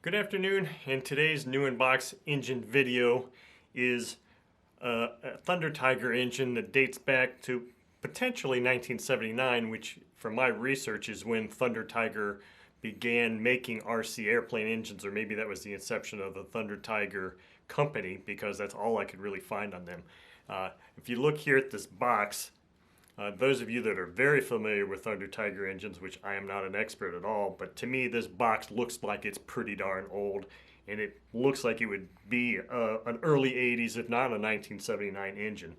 Good afternoon, and today's new in-box engine video is a Thunder Tiger engine that dates back to potentially 1979, which from my research is when Thunder Tiger began making RC airplane engines, or maybe that was the inception of the Thunder Tiger company, because that's all I could really find on them. If you look here at this box, those of you that are very familiar with Thunder Tiger engines, which I am not an expert at all, but to me this box looks like it's pretty darn old, and it looks like it would be an early 80s, if not a 1979 engine.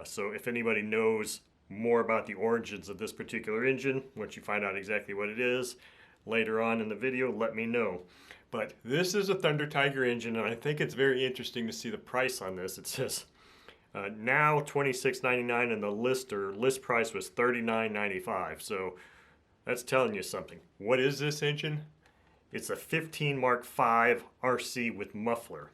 So if anybody knows more about the origins of this particular engine, once you find out exactly what it is, later on in the video, let me know. But this is a Thunder Tiger engine, and I think it's very interesting to see the price on this. It says now $26.99, and the list price was $39.95. So that's telling you something. What is this engine? It's a 15 Mark V RC with muffler.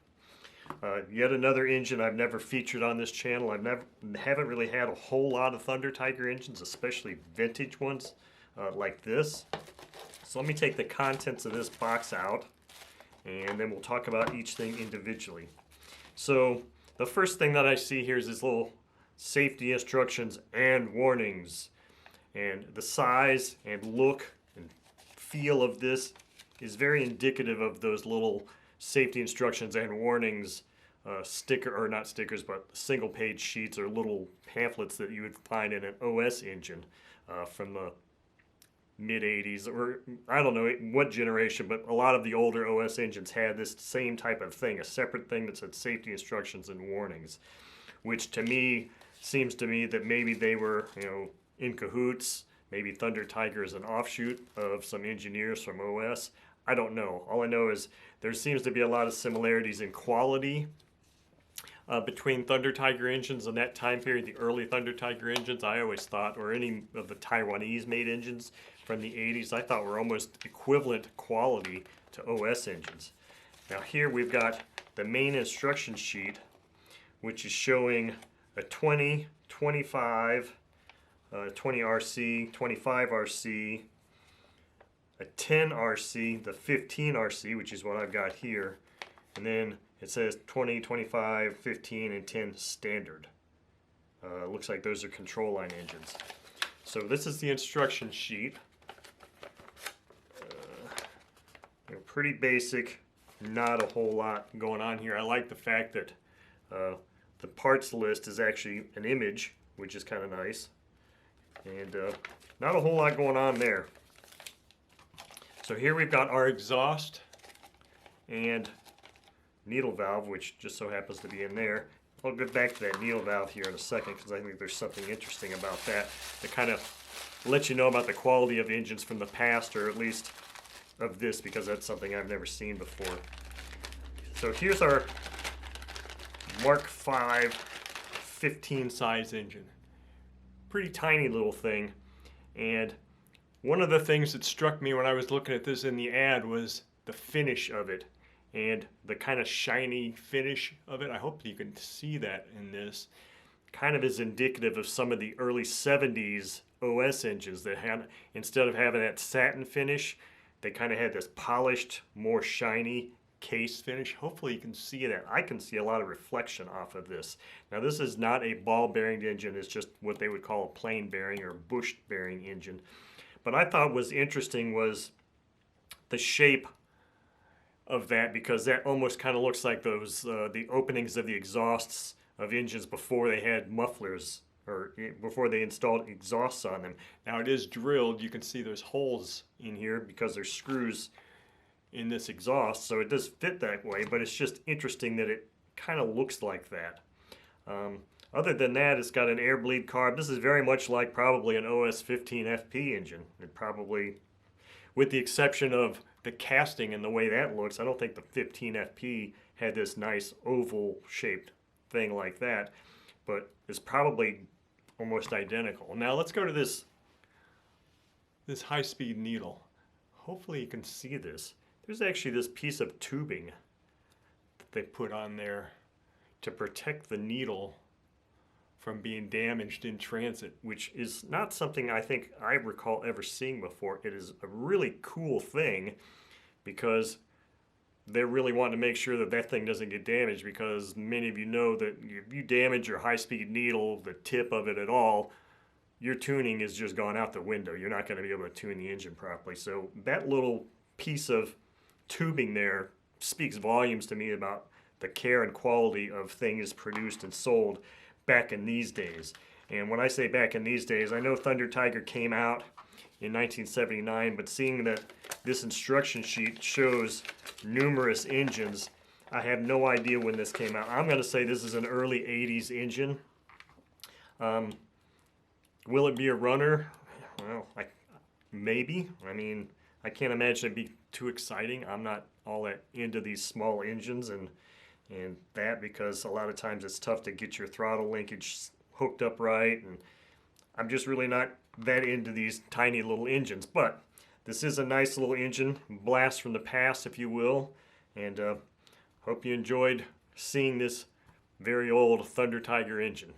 Yet another engine I've never featured on this channel. Haven't really had a whole lot of Thunder Tiger engines, especially vintage ones like this. So let me take the contents of this box out, and then we'll talk about each thing individually. So the first thing that I see here is this little safety instructions and warnings. And the size and look and feel of this is very indicative of those little safety instructions and warnings not stickers, but single page sheets or little pamphlets that you would find in an OS engine from the mid 80s, or I don't know what generation, but a lot of the older OS engines had this same type of thing, a separate thing that said safety instructions and warnings, which to me seems to me that maybe they were, in cahoots. Maybe Thunder Tiger is an offshoot of some engineers from OS. I don't know. All I know is there seems to be a lot of similarities in quality between Thunder Tiger engines in that time period, the early Thunder Tiger engines, I always thought, or any of the Taiwanese made engines from the 80s, I thought were almost equivalent quality to OS engines. Now here we've got the main instruction sheet, which is showing a 20, 25, 20 RC, 25 RC, a 10 RC, the 15 RC, which is what I've got here, and then it says 20, 25, 15, and 10 standard. Looks like those are control line engines. So this is the instruction sheet. Pretty basic, not a whole lot going on here. I like the fact that the parts list is actually an image, which is kind of nice. And not a whole lot going on there. So here we've got our exhaust and needle valve, which just so happens to be in there. I'll get back to that needle valve here in a second, because I think there's something interesting about that to kind of let you know about the quality of engines from the past, or at least of this, because that's something I've never seen before. So here's our Mark V 15 size engine. Pretty tiny little thing, and one of the things that struck me when I was looking at this in the ad was the finish of it, and the kind of shiny finish of it. I hope you can see that in this. Kind of is indicative of some of the early 70s OS engines that had, instead of having that satin finish, they kind of had this polished, more shiny case finish. Hopefully you can see that. I can see a lot of reflection off of this. Now this is not a ball bearing engine, it's just what they would call a plain bearing or bush bearing engine. But I thought was interesting was the shape of that, because that almost kind of looks like those the openings of the exhausts of engines before they had mufflers, or before they installed exhausts on them. Now it is drilled. You can see there's holes in here because there's screws in this exhaust, so it does fit that way, but it's just interesting that it kind of looks like that. Other than that, it's got an air bleed carb. This is very much like probably an OS 15 FP engine. It probably, with the exception of the casting and the way that looks, I don't think the 15 FP had this nice oval shaped thing like that, but it's probably almost identical. Now let's go to this high-speed needle. Hopefully you can see this. There's actually this piece of tubing that they put on there to protect the needle from being damaged in transit, which is not something I think I recall ever seeing before. It is a really cool thing, because they're really wanting to make sure that that thing doesn't get damaged, because many of you know that if you damage your high-speed needle, the tip of it at all, your tuning is just gone out the window. You're not going to be able to tune the engine properly. So that little piece of tubing there speaks volumes to me about the care and quality of things produced and sold back in these days. And when I say back in these days, I know Thunder Tiger came out in 1979, but seeing that this instruction sheet shows numerous engines, I have no idea when this came out. I'm going to say this is an early 80s engine. Will it be a runner? Well, maybe. I mean, I can't imagine it'd be too exciting. I'm not all that into these small engines and that, because a lot of times it's tough to get your throttle linkage hooked up right, and I'm just really not that into these tiny little engines. But this is a nice little engine, blast from the past, if you will, and hope you enjoyed seeing this very old Thunder Tiger engine.